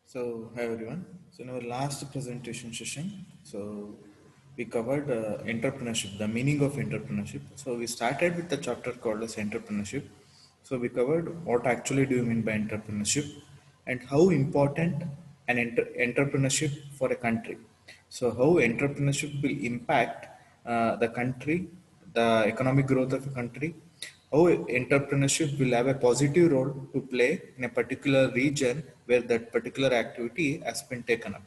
So, hi everyone. So, in our last presentation session, we covered entrepreneurship, the meaning of entrepreneurship. So, we started with the chapter called as entrepreneurship. So, we covered what actually do you mean by entrepreneurship and how important an entrepreneurship for a country. So, how entrepreneurship will impact the country, the economic growth of a country, how entrepreneurship will have a positive role to play in a particular region where that particular activity has been taken up.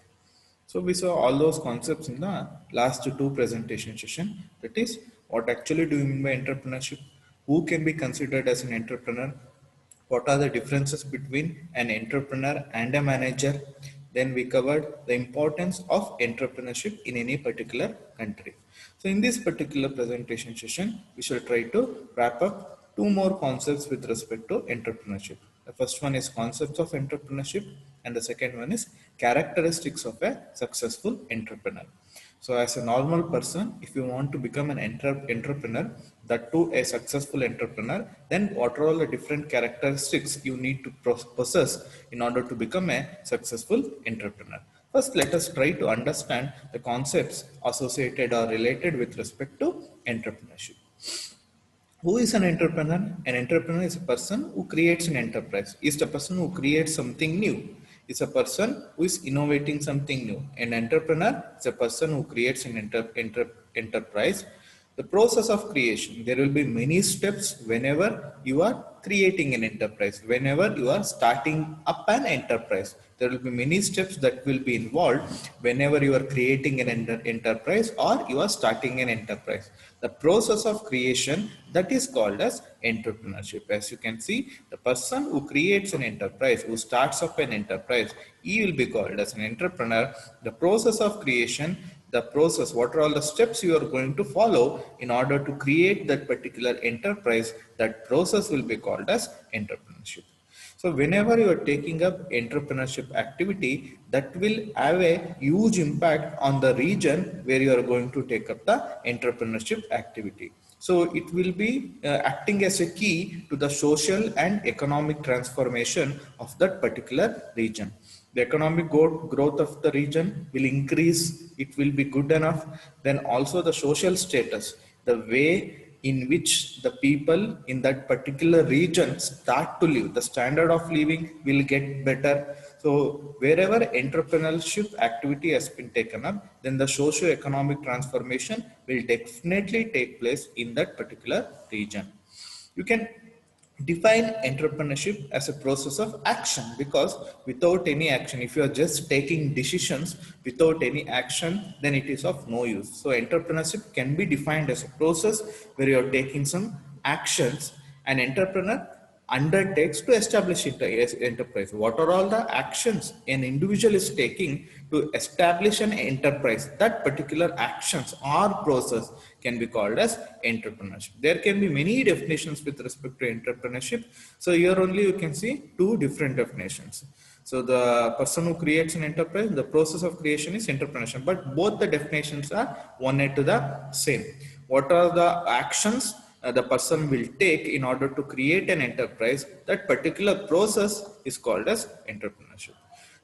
So we saw all those concepts in the last two presentation session. That is, what actually do you mean by entrepreneurship? Who can be considered as an entrepreneur? What are the differences between an entrepreneur and a manager? Then we covered the importance of entrepreneurship in any particular country. So in this particular presentation session, we shall try to wrap up two more concepts with respect to entrepreneurship. The first one is concepts of entrepreneurship and the second one is characteristics of a successful entrepreneur. So as a normal person, if you want to become an entrepreneur, that too a successful entrepreneur, then what are all the different characteristics you need to possess in order to become a successful entrepreneur? First, let us try to understand the concepts associated or related with respect to entrepreneurship. Who is an entrepreneur? An entrepreneur is a person who creates an enterprise. Is the person who creates something new. Is a person who is innovating something new. An entrepreneur is a person who creates an enterprise. The process of creation. There will be many steps whenever you are creating an enterprise. Whenever you are starting up an enterprise, there will be many steps that will be involved whenever you are creating an enterprise or you are starting an enterprise. The process of creation, that is called as entrepreneurship. As you can see, the person who creates an enterprise, who starts up an enterprise, he will be called as an entrepreneur. The process of creation, the process, what are all the steps you are going to follow in order to create that particular enterprise, that process will be called as entrepreneurship. So whenever you are taking up entrepreneurship activity, that will have a huge impact on the region where you are going to take up the entrepreneurship activity. So it will be acting as a key to the social and economic transformation of that particular region. The economic growth of the region will increase, it will be good enough. Then also the social status, the way in which the people in that particular region start to live, the standard of living will get better. So wherever entrepreneurship activity has been taken up, then the socio-economic transformation will definitely take place in that particular region. You can define entrepreneurship as a process of action, because without any action, if you are just taking decisions without any action, then it is of no use. So entrepreneurship can be defined as a process where you are taking some actions. An entrepreneur undertakes to establish enterprise. What are all the actions an individual is taking to establish an enterprise? That particular actions or process can be called as entrepreneurship. There can be many definitions with respect to entrepreneurship. So here only you can see two different definitions. So the person who creates an enterprise, the process of creation is entrepreneurship, but both the definitions are one and to the same. What are the actions the person will take in order to create an enterprise? That particular process is called as entrepreneurship.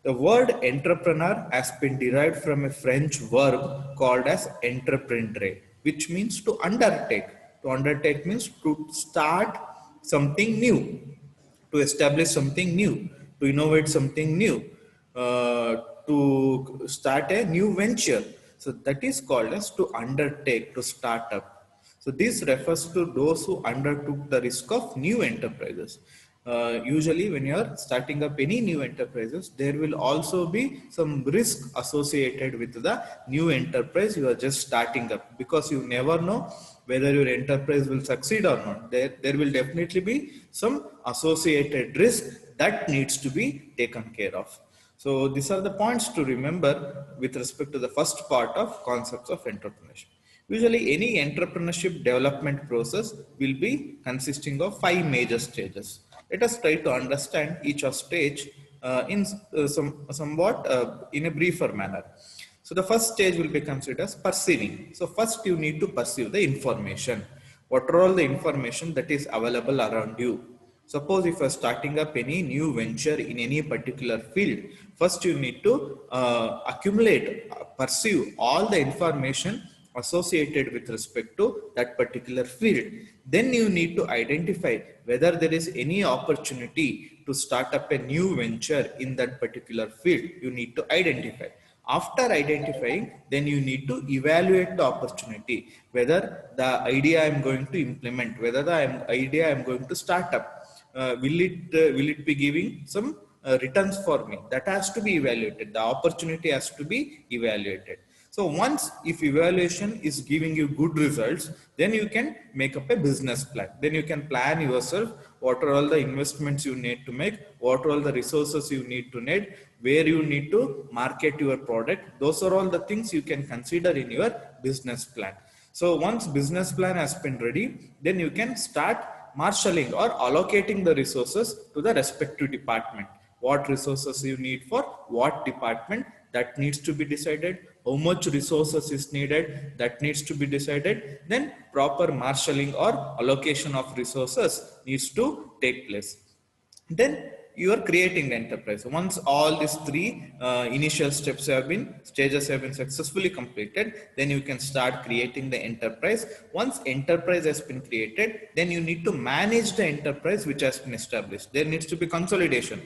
The word entrepreneur has been derived from a French verb called as entreprendre, which means to undertake. To undertake means to start something new, to establish something new, to innovate something new, to start a new venture. So that is called as to undertake, to start up. So this refers to those who undertook the risk of new enterprises. Usually when you are starting up any new enterprises, there will also be some risk associated with the new enterprise you are just starting up, because you never know whether your enterprise will succeed or not. There will definitely be some associated risk that needs to be taken care of. So these are the points to remember with respect to the first part of concepts of entrepreneurship. Usually any entrepreneurship development process will be consisting of 5 major stages. Let us try to understand each of stage in somewhat in a briefer manner. So the first stage will be considered as perceiving. So first you need to perceive the information. What are all the information that is available around you? Suppose if you are starting up any new venture in any particular field, first you need to accumulate, pursue all the information associated with respect to that particular field. Then you need to identify whether there is any opportunity to start up a new venture in that particular field. You need to identify. After identifying, then you need to evaluate the opportunity, whether the idea I'm going to implement, whether the idea I'm going to start up, will it be giving some returns for me? That has to be evaluated. The opportunity has to be evaluated. So once if evaluation is giving you good results, then you can make up a business plan. Then you can plan yourself what are all the investments you need to make, what are all the resources you need to need, where you need to market your product. Those are all the things you can consider in your business plan. So once business plan has been ready, then you can start marshalling or allocating the resources to the respective department. What resources you need for what department, that needs to be decided. How much resources is needed, that needs to be decided. Then proper marshalling or allocation of resources needs to take place. Then you are creating the enterprise. Once all these three initial stages have been successfully completed, then you can start creating the enterprise. Once enterprise has been created, then you need to manage the enterprise which has been established. There needs to be consolidation.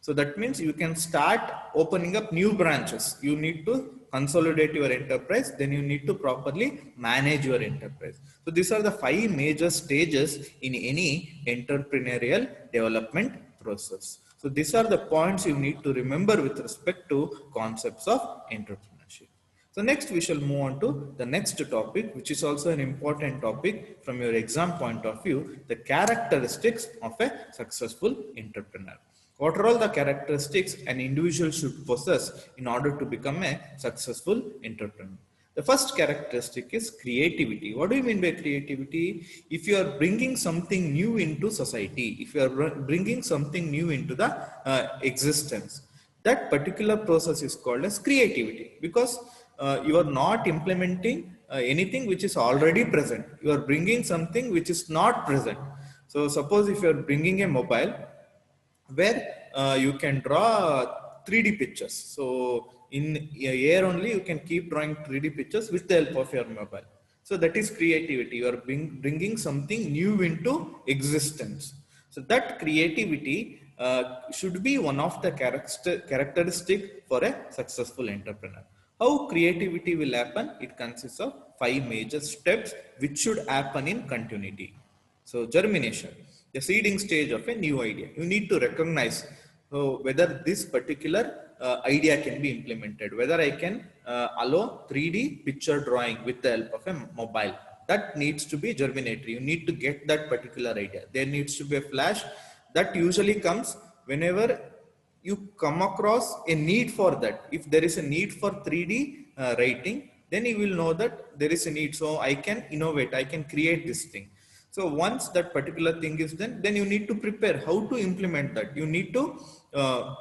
So that means you can start opening up new branches. You need to consolidate your enterprise, then you need to properly manage your enterprise. So these are the five major stages in any entrepreneurial development process. So these are the points you need to remember with respect to concepts of entrepreneurship. So next we shall move on to the next topic, which is also an important topic from your exam point of view, the characteristics of a successful entrepreneur. What are all the characteristics an individual should possess in order to become a successful entrepreneur? The first characteristic is creativity. What do you mean by creativity? If you are bringing something new into society, if you are bringing something new into the existence, that particular process is called as creativity, because you are not implementing anything which is already present. You are bringing something which is not present. So suppose if you are bringing a mobile where you can draw 3D pictures. So in a year only you can keep drawing 3D pictures with the help of your mobile. So that is creativity. You are bringing something new into existence. So that creativity should be one of the characteristic for a successful entrepreneur. How creativity will happen? It consists of five major steps which should happen in continuity. So germination, the seeding stage of a new idea. You need to recognize whether this particular idea can be implemented, whether I can allow 3D picture drawing with the help of a mobile. That needs to be germinatory. You need to get that particular idea. There needs to be a flash that usually comes whenever you come across a need for that. If there is a need for 3D writing, then you will know that there is a need. So I can innovate, I can create this thing. So once that particular thing is done, then you need to prepare how to implement that. You need to uh,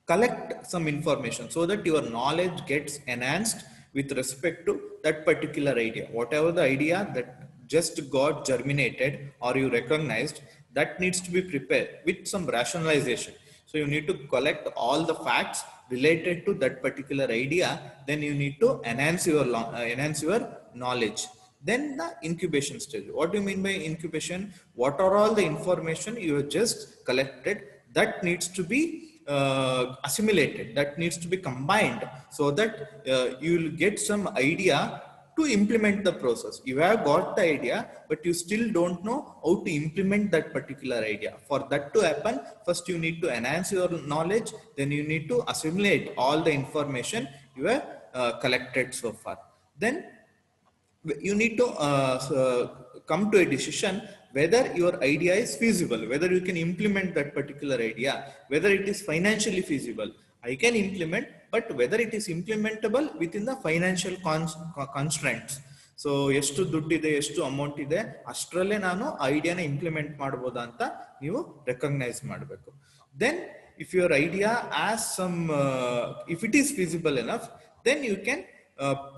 collect some information so that your knowledge gets enhanced with respect to that particular idea. Whatever the idea that just got germinated or you recognized, that needs to be prepared with some rationalization. So you need to collect all the facts related to that particular idea. Then you need to enhance your knowledge. Then the incubation stage. What do you mean by incubation? What are all the information you have just collected that needs to be assimilated, that needs to be combined, so that you will get some idea to implement the process. You have got the idea, but you still don't know how to implement that particular idea. For that to happen, first you need to enhance your knowledge, then you need to assimilate all the information you have collected so far. Then you need to come to a decision whether your idea is feasible, whether you can implement that particular idea, whether it is financially feasible. I can implement, but whether it is implementable within the financial constraints. So ಎಷ್ಟು ದುಡ್ಡಿದೆ, ಎಷ್ಟು amount ಇದೆ, ಅಷ್ಟರಲ್ಲೇ ನಾನು ಐಡಿಯಾನ implement ಮಾಡ್ಬೋದಾ ಅಂತ ನೀವು recognise ಮಾಡಬೇಕು. Then if your idea awesome, if it is feasible enough, then you can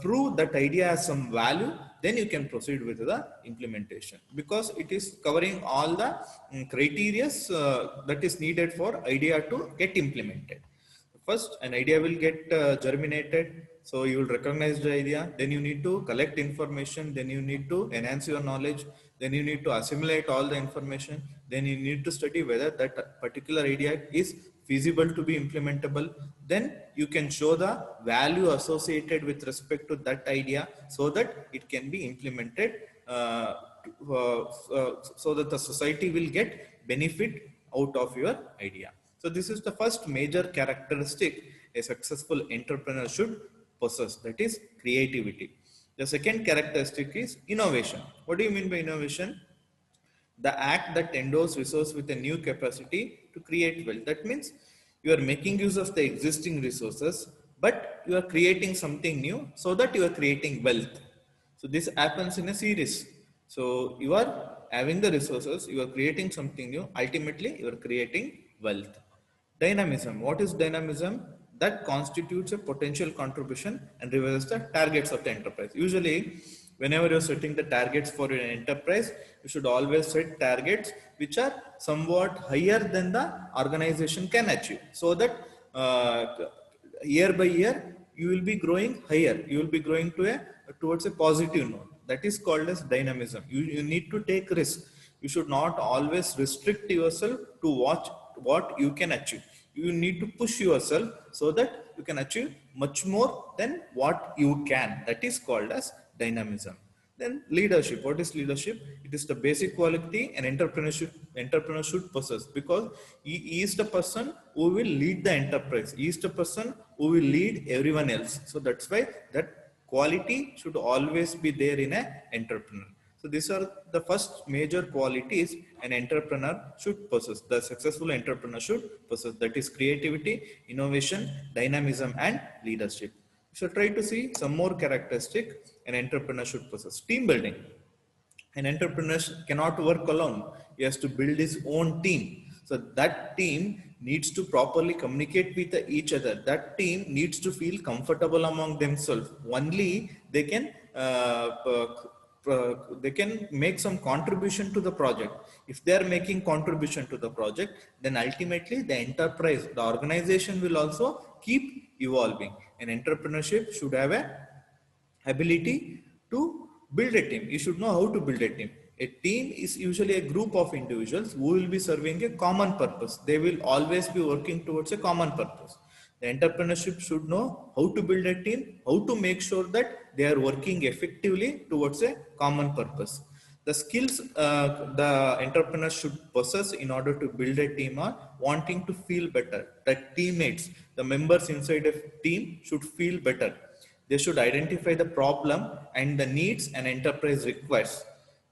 prove that idea has some value, then you can proceed with the implementation, because it is covering all the criteria that is needed for idea to get implemented. First, an idea will get germinated. So you will recognize the idea. Then you need to collect information. Then you need to enhance your knowledge. Then you need to assimilate all the information. Then you need to study whether that particular idea is feasible to be implementable. Then you can show the value associated with respect to that idea so that it can be implemented, so that the society will get benefit out of your idea. So this is the first major characteristic a successful entrepreneur should possess, that is creativity. The second characteristic is innovation. What do you mean by innovation? The act that endows resource with a new capacity to create wealth. That means you are making use of the existing resources, but you are creating something new so that you are creating wealth. So this happens in a series. So you are having the resources, you are creating something new, ultimately you are creating wealth. Dynamism. What is dynamism? That constitutes a potential contribution and revises the targets of the enterprise. Usually, whenever you're setting the targets for an enterprise, you should always set targets which are somewhat higher than the organization can achieve, so that uh, year by year you will be growing higher. You will be growing to a towards a positive note. That is called as dynamism. You need to take risk. You should not always restrict yourself to watch what you can achieve. You need to push yourself so that you can achieve much more than what you can. That is called as dynamism. Then leadership. What is leadership? It is the basic quality an entrepreneur should possess, because he is the person who will lead the enterprise. He is the person who will lead everyone else. So that's why that quality should always be there in an entrepreneur. So these are the first major qualities an entrepreneur should possess. The successful entrepreneur should possess. That is creativity, innovation, dynamism, and leadership. So try to see some more characteristic an entrepreneur should possess. Team building. An entrepreneur cannot work alone. He has to build his own team. So that team needs to properly communicate with each other. That team needs to feel comfortable among themselves. Only they can make some contribution to the project. If they are making contribution to the project, then ultimately the enterprise, the organization will also keep evolving. An entrepreneurship should have a ability to build a team. You should know how to build a team. A team is usually a group of individuals who will be serving a common purpose. They will always be working towards a common purpose. The entrepreneurship should know how to build a team, how to make sure that they are working effectively towards a common purpose. The skills the entrepreneur should possess in order to build a team are wanting to feel better. That teammates, the members inside a team should feel better. They should identify the problem and the needs an enterprise requires.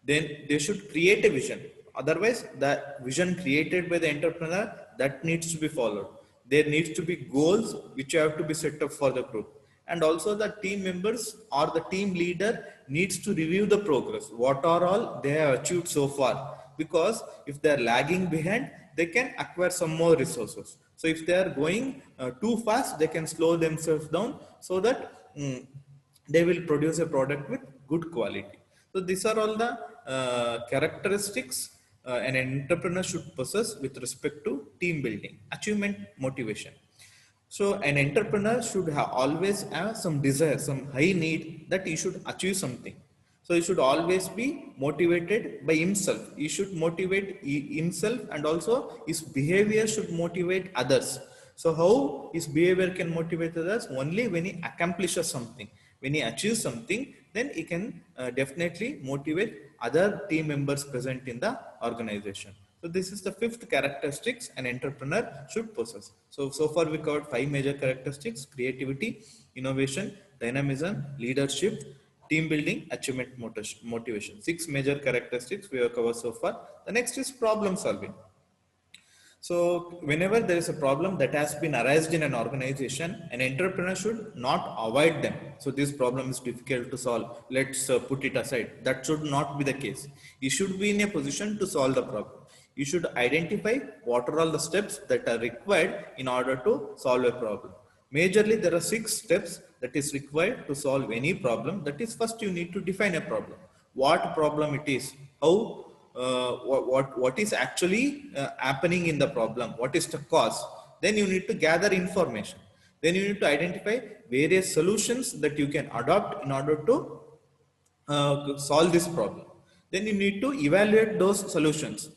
Then they should create a vision. Otherwise, the vision created by the entrepreneur, that needs to be followed. There needs to be goals which have to be set up for the group. And also the team members or the team leader needs to review the progress. What are all they have achieved so far? Because if they are lagging behind, they can acquire some more resources. So if they are going too fast, they can slow themselves down so that they will produce a product with good quality. So these are all the characteristics an entrepreneur should possess with respect to team building, achievement, motivation. So an entrepreneur should always have some desire, some high need that he should achieve something. So he should always be motivated by himself. He should motivate himself, and also his behavior should motivate others. So how his behavior can motivate others? Only when he accomplishes something. When he achieves something, then he can definitely motivate other team members present in the organization. So this is the fifth characteristics an entrepreneur should possess. So far we covered five major characteristics: creativity, innovation, dynamism, leadership, team building, achievement, motivation. Six major characteristics we have covered so far. The next is problem solving. So whenever there is a problem that has been arised in an organization, an entrepreneur should not avoid them. So this problem is difficult to solve. Let's put it aside. That should not be the case. You should be in a position to solve the problem. You should identify what are all the steps that are required in order to solve a problem. Majorly, there are 6 steps that is required to solve any problem. That is, first you need to define a problem. What problem it is, how, what is actually happening in the problem, what is the cause. Then you need to gather information. Then you need to identify various solutions that you can adopt in order to solve this problem. Then you need to evaluate those solutions.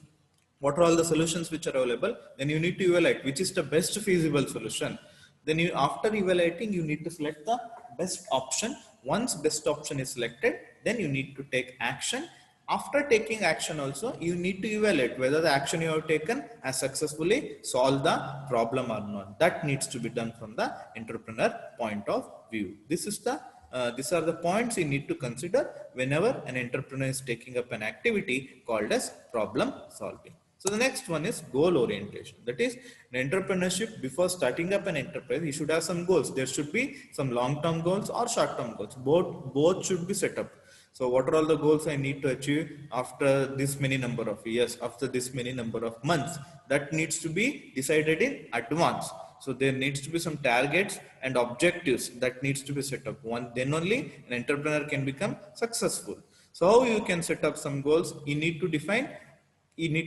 What are all the solutions which are available? Then you need to evaluate which is the best feasible solution. Then you, after evaluating, you need to select the best option. Once best option is selected, then you need to take action. After taking action also, you need to evaluate whether the action you have taken has successfully solved the problem or not. That needs to be done from the entrepreneur point of view. These are the points you need to consider whenever an entrepreneur is taking up an activity called as problem solving. So the next one is goal orientation. That is, in entrepreneurship, before starting up an enterprise, you should have some goals. There should be some long-term goals or short-term goals. Both should be set up. So what are all the goals I need to achieve after this many number of years, after this many number of months? That needs to be decided in advance. So there needs to be some targets and objectives that needs to be set up. Then only an entrepreneur can become successful. So how you can set up some goals? You need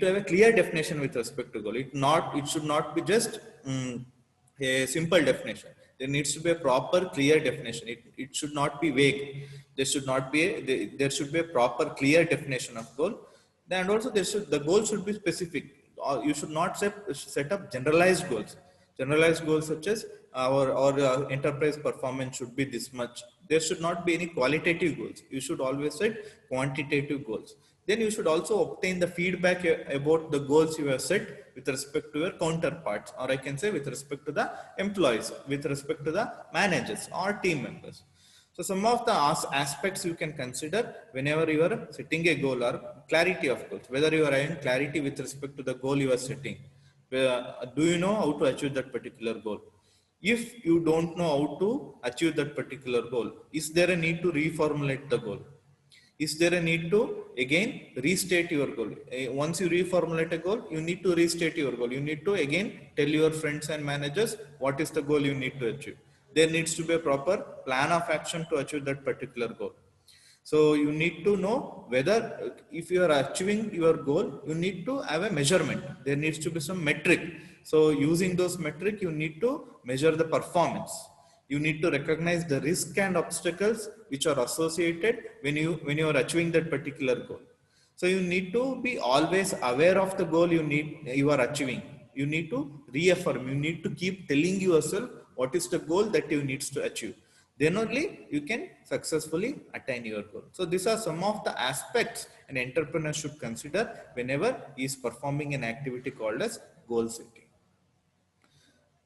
to have a clear definition with respect to goal. It should not be just a simple definition. There needs to be a proper, clear definition. It should not be vague. There should be a proper, clear definition of goal. And also the goal should be specific. You should not set up generalized goals. Generalized goals such as our enterprise performance should be this much. There should not be any qualitative goals. You should always set quantitative goals. Then you should also obtain the feedback about the goals you have set with respect to your counterparts, or I can say with respect to the employees, with respect to the managers or team members. So some of the aspects you can consider whenever you are setting a goal are clarity of goals, whether you are having clarity with respect to the goal you are setting. Do you know how to achieve that particular goal? If you don't know how to achieve that particular goal, is there a need to reformulate the goal? Is there a need to again restate your goal? Once you reformulate a goal, you need to restate your goal. You need to again tell your friends and managers what is the goal you need to achieve. There needs to be a proper plan of action to achieve that particular goal. So you need to know whether if you are achieving your goal, you need to have a measurement. There needs to be some metric. So using those metric, you need to measure the performance. You need to recognize the risk and obstacles which are associated when you are achieving that particular goal. So you need to be always aware of the goal you are achieving. You need to reaffirm. You need to keep telling yourself what is the goal that you needs to achieve. Then only you can successfully attain your goal. So these are some of the aspects an entrepreneur should consider whenever he is performing an activity called as goal setting.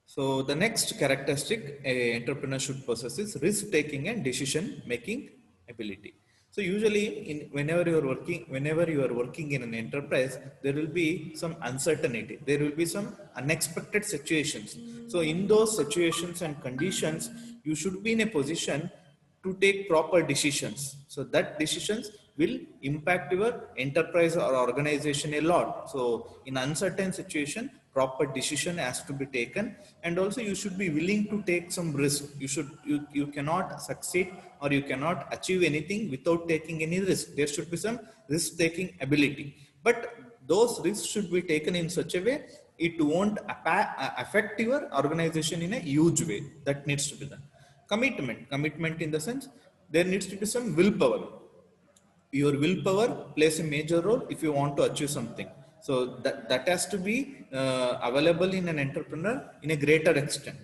So the next characteristic a entrepreneur should possess is risk taking and decision making ability. So usually whenever you are working in an enterprise, there will be some uncertainty. There will be some unexpected situations. So in those situations and conditions, you should be in a position to take proper decisions. So that decisions will impact your enterprise or organization a lot. So in uncertain situation, proper decision has to be taken, and also you should be willing to take some risk. You cannot succeed or you cannot achieve anything without taking any risk. There should be some risk taking ability, but those risks should be taken in such a way it won't affect your organization in a huge way. That needs to be done. Commitment in the sense there needs to be some willpower. Your willpower plays a major role if you want to achieve something. So that has to be available in an entrepreneur in a greater extent.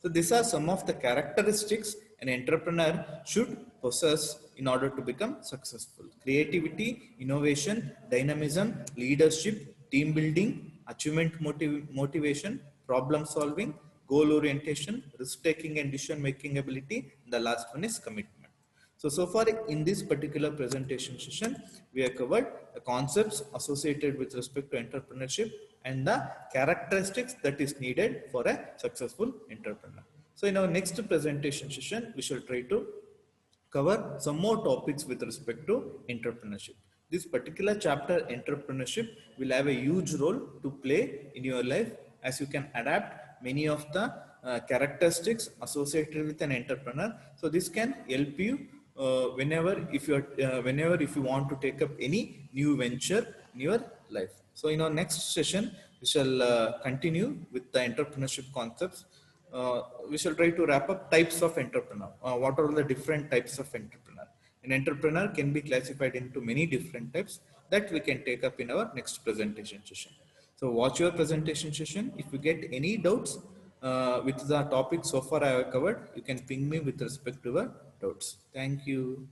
So these are some of the characteristics an entrepreneur should possess in order to become successful: creativity, innovation, dynamism, leadership, team building, achievement motivation, problem solving, goal orientation, risk taking and decision making ability. The last one is commitment. So far in this particular presentation session, we have covered the concepts associated with respect to entrepreneurship and the characteristics that is needed for a successful entrepreneur. So in our next presentation session, we shall try to cover some more topics with respect to entrepreneurship. This particular chapter, entrepreneurship, will have a huge role to play in your life, as you can adapt many of the characteristics associated with an entrepreneur. So this can help you whenever if you want to take up any new venture in your life. So in our next session we shall continue with the entrepreneurship concepts. We shall try to wrap up types of entrepreneur. What are the different types of entrepreneur? An entrepreneur can be classified into many different types that we can take up in our next presentation session. So watch your presentation session. If you get any doubts with the topic so far I have covered, you can ping me with respect to your doubts. Thank you.